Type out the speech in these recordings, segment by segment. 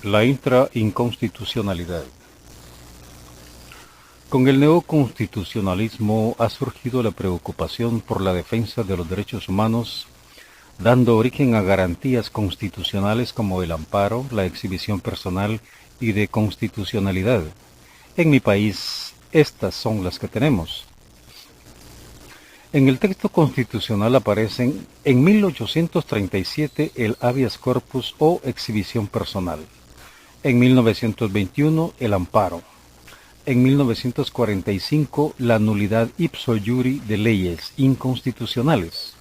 La inconstitucionalidad. Con el neoconstitucionalismo ha surgido la preocupación por la defensa de los derechos humanos, dando origen a garantías constitucionales como el amparo, la exhibición personal y de constitucionalidad. En mi país, estas son las que tenemos. En el texto constitucional aparecen en 1837 el habeas corpus o exhibición personal, en 1921 el amparo, en 1945 la nulidad ipso iuri de leyes inconstitucionales,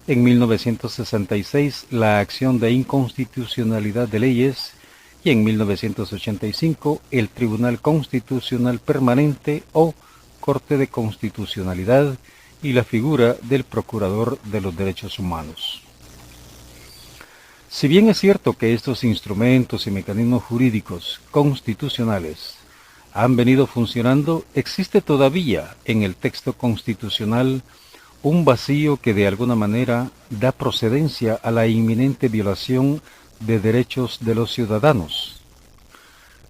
en 1966 la acción de inconstitucionalidad de leyes y en 1985 el Tribunal Constitucional Permanente o Corte de Constitucionalidad y la figura del Procurador de los Derechos Humanos. Si bien es cierto que estos instrumentos y mecanismos jurídicos constitucionales han venido funcionando, existe todavía en el texto constitucional un vacío que de alguna manera da procedencia a la inminente violación de derechos de los ciudadanos.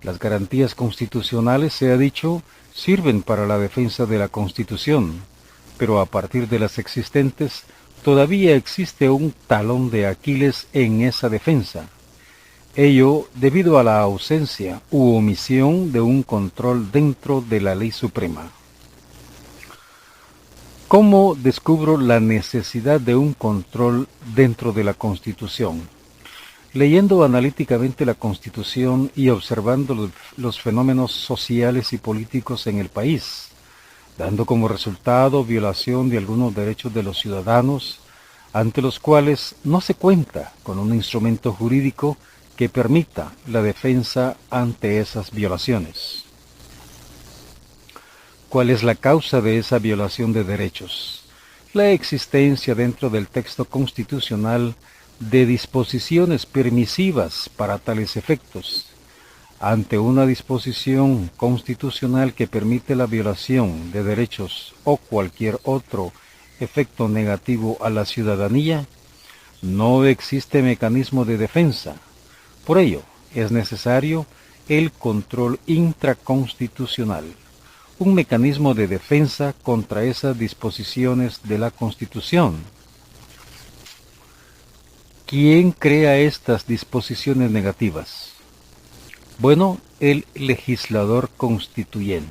Las garantías constitucionales, se ha dicho, sirven para la defensa de la Constitución, pero a partir de las existentes, todavía existe un talón de Aquiles en esa defensa. Ello debido a la ausencia u omisión de un control dentro de la ley suprema. ¿Cómo descubro la necesidad de un control dentro de la Constitución? Leyendo analíticamente la Constitución y observando los fenómenos sociales y políticos en el país, dando como resultado violación de algunos derechos de los ciudadanos, ante los cuales no se cuenta con un instrumento jurídico que permita la defensa ante esas violaciones. ¿Cuál es la causa de esa violación de derechos? La existencia dentro del texto constitucional de disposiciones permisivas para tales efectos. Ante una disposición constitucional que permite la violación de derechos o cualquier otro efecto negativo a la ciudadanía, no existe mecanismo de defensa. Por ello, es necesario el control intraconstitucional, un mecanismo de defensa contra esas disposiciones de la Constitución. ¿Quién crea estas disposiciones negativas? Bueno, el legislador constituyente.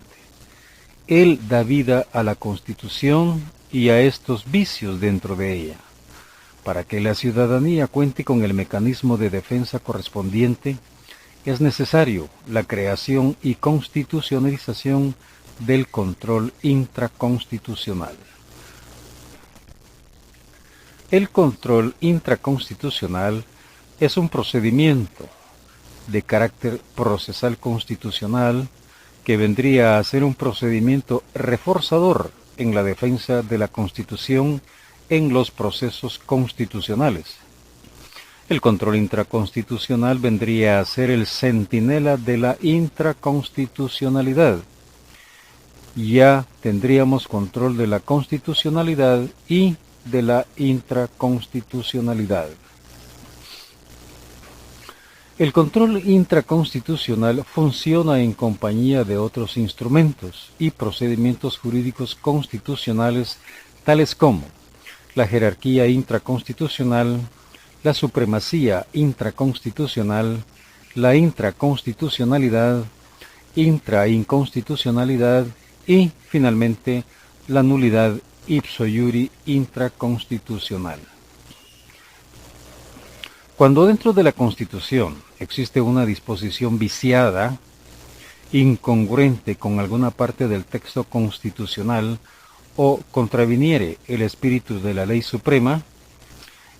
Él da vida a la Constitución y a estos vicios dentro de ella. Para que la ciudadanía cuente con el mecanismo de defensa correspondiente, es necesario la creación y constitucionalización del control intraconstitucional. El control intraconstitucional es un procedimiento de carácter procesal constitucional que vendría a ser un procedimiento reforzador en la defensa de la Constitución en los procesos constitucionales. El control intraconstitucional vendría a ser el centinela de la intraconstitucionalidad. Ya tendríamos control de la constitucionalidad y de la intraconstitucionalidad. El control intraconstitucional funciona en compañía de otros instrumentos y procedimientos jurídicos constitucionales tales como la jerarquía intraconstitucional, la supremacía intraconstitucional, la intraconstitucionalidad, intrainconstitucionalidad y, finalmente, la nulidad ipso iuri intraconstitucional. Cuando dentro de la Constitución existe una disposición viciada, incongruente con alguna parte del texto constitucional o contraviniere el espíritu de la ley suprema,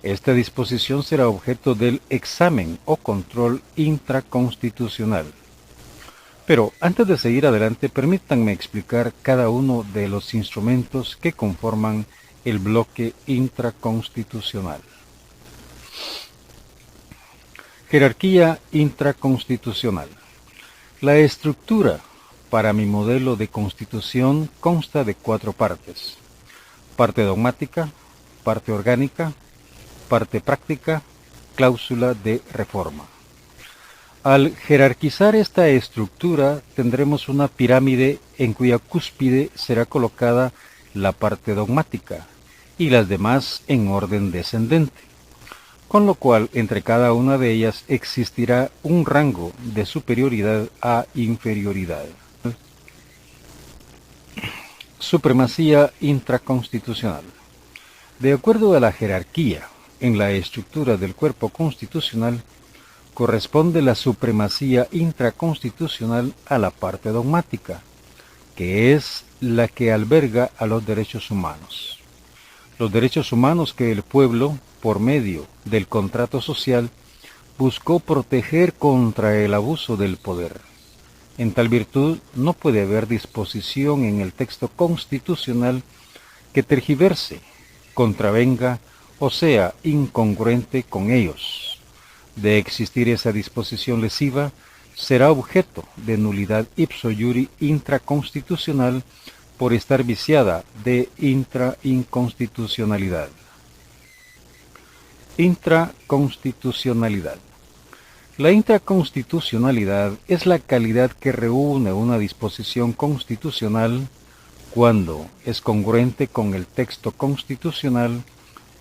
esta disposición será objeto del examen o control intraconstitucional. Pero antes de seguir adelante, permítanme explicar cada uno de los instrumentos que conforman el bloque intraconstitucional. Jerarquía intraconstitucional. La estructura para mi modelo de constitución consta de 4 partes: parte dogmática, parte orgánica, parte práctica, cláusula de reforma. Al jerarquizar esta estructura tendremos una pirámide en cuya cúspide será colocada la parte dogmática y las demás en orden descendente, con lo cual entre cada una de ellas existirá un rango de superioridad a inferioridad. Supremacía intraconstitucional. De acuerdo a la jerarquía en la estructura del cuerpo constitucional, corresponde la supremacía intraconstitucional a la parte dogmática, que es la que alberga a los derechos humanos. Los derechos humanos que el pueblo, por medio del contrato social, buscó proteger contra el abuso del poder. En tal virtud, no puede haber disposición en el texto constitucional que tergiverse, contravenga o sea incongruente con ellos. De existir esa disposición lesiva, será objeto de nulidad ipso iuri intraconstitucional por estar viciada de inconstitucionalidad. Intraconstitucionalidad. La intraconstitucionalidad es la calidad que reúne una disposición constitucional cuando es congruente con el texto constitucional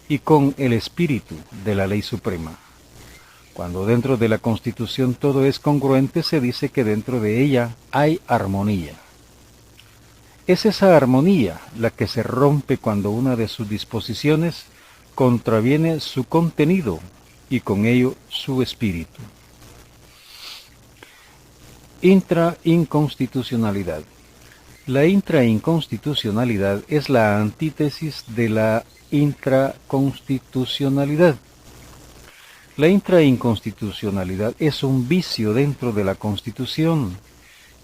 y con el espíritu de la ley suprema. Cuando dentro de la Constitución todo es congruente, se dice que dentro de ella hay armonía. Es esa armonía la que se rompe cuando una de sus disposiciones contraviene su contenido y con ello su espíritu. Intrainconstitucionalidad. La intrainconstitucionalidad es la antítesis de la intraconstitucionalidad. La intrainconstitucionalidad es un vicio dentro de la Constitución,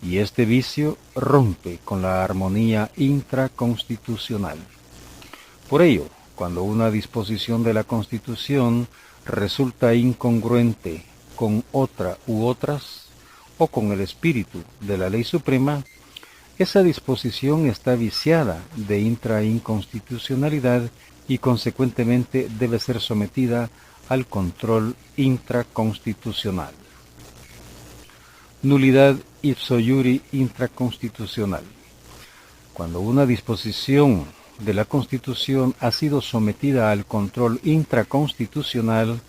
y este vicio rompe con la armonía intraconstitucional. Por ello, cuando una disposición de la Constitución resulta incongruente con otra u otras, o con el espíritu de la ley suprema, esa disposición está viciada de intrainconstitucionalidad y consecuentemente debe ser sometida al control intraconstitucional. Nulidad ipso iuri intraconstitucional. Cuando una disposición de la Constitución ha sido sometida al control intraconstitucional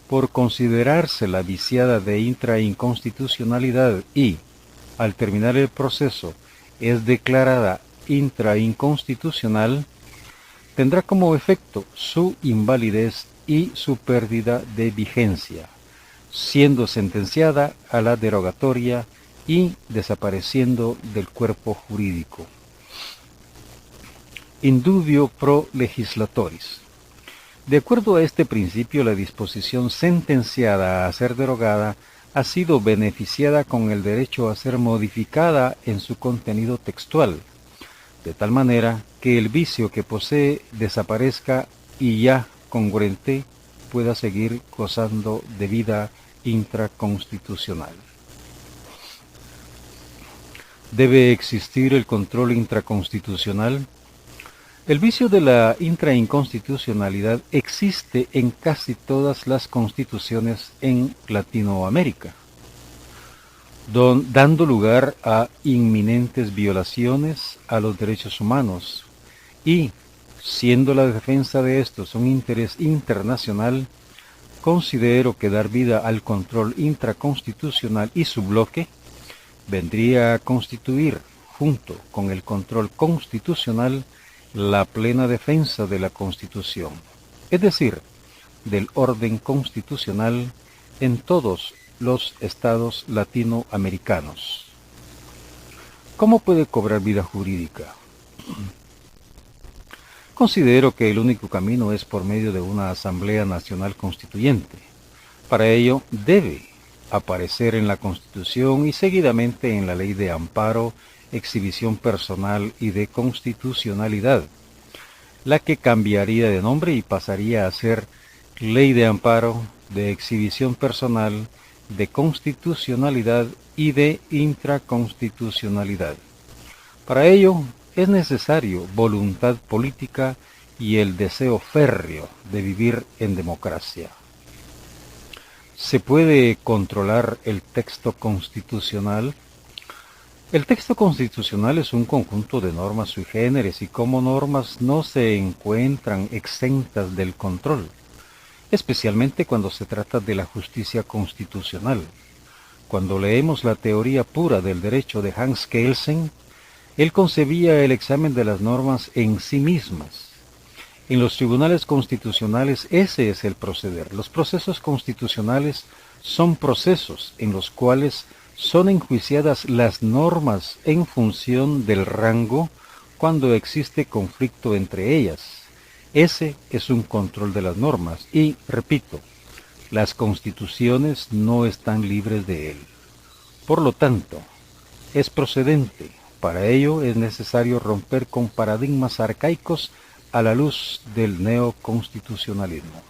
por considerársela viciada de intrainconstitucionalidad y, al terminar el proceso, es declarada intrainconstitucional, tendrá como efecto su invalidez y su pérdida de vigencia, siendo sentenciada a la derogatoria y desapareciendo del cuerpo jurídico. Indubio pro legislatoris. De acuerdo a este principio, la disposición sentenciada a ser derogada ha sido beneficiada con el derecho a ser modificada en su contenido textual, de tal manera que el vicio que posee desaparezca y ya congruente pueda seguir gozando de vida intraconstitucional. ¿Debe existir el control intraconstitucional? El vicio de la intrainconstitucionalidad existe en casi todas las constituciones en Latinoamérica, dando lugar a inminentes violaciones a los derechos humanos y, siendo la defensa de estos un interés internacional, considero que dar vida al control intraconstitucional y su bloque vendría a constituir, junto con el control constitucional, la plena defensa de la Constitución, es decir, del orden constitucional en todos los estados latinoamericanos. ¿Cómo puede cobrar vida jurídica? Considero que el único camino es por medio de una Asamblea Nacional Constituyente. Para ello debe aparecer en la Constitución y seguidamente en la Ley de Amparo, Exhibición Personal y de Constitucionalidad, la que cambiaría de nombre y pasaría a ser Ley de Amparo, de Exhibición Personal, de Constitucionalidad y de Intraconstitucionalidad. Para ello es necesario voluntad política y el deseo férreo de vivir en democracia. ¿Se puede controlar el texto constitucional? El texto constitucional es un conjunto de normas sui generis y como normas no se encuentran exentas del control, especialmente cuando se trata de la justicia constitucional. Cuando leemos la teoría pura del derecho de Hans Kelsen, él concebía el examen de las normas en sí mismas. En los tribunales constitucionales ese es el proceder. Los procesos constitucionales son procesos en los cuales son enjuiciadas las normas en función del rango cuando existe conflicto entre ellas. Ese es un control de las normas y, repito, las constituciones no están libres de él. Por lo tanto, es procedente. Para ello es necesario romper con paradigmas arcaicos a la luz del neoconstitucionalismo.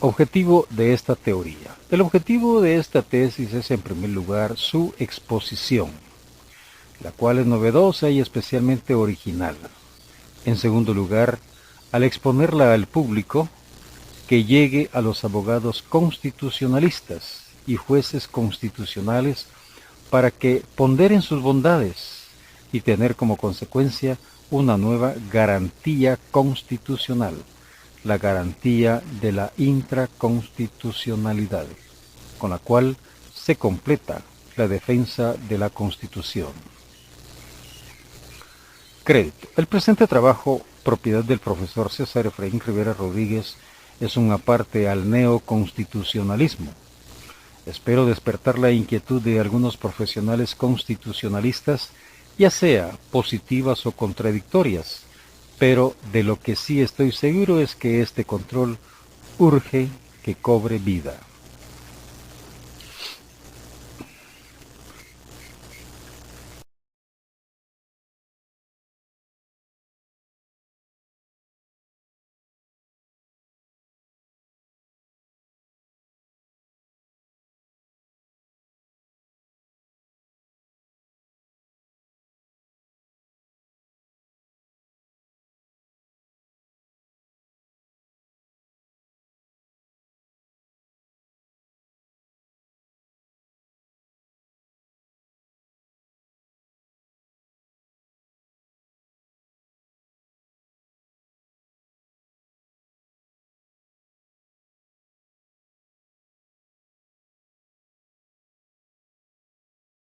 Objetivo de esta teoría. El objetivo de esta tesis es en primer lugar su exposición, la cual es novedosa y especialmente original. En segundo lugar, al exponerla al público, que llegue a los abogados constitucionalistas y jueces constitucionales para que ponderen sus bondades y tener como consecuencia una nueva garantía constitucional, la garantía de la intraconstitucionalidad, con la cual se completa la defensa de la Constitución. Crédito. El presente trabajo, propiedad del profesor César Efraín Rivera Rodríguez, es un aparte al neoconstitucionalismo. Espero despertar la inquietud de algunos profesionales constitucionalistas, ya sea positivas o contradictorias, pero de lo que sí estoy seguro es que este control urge que cobre vida.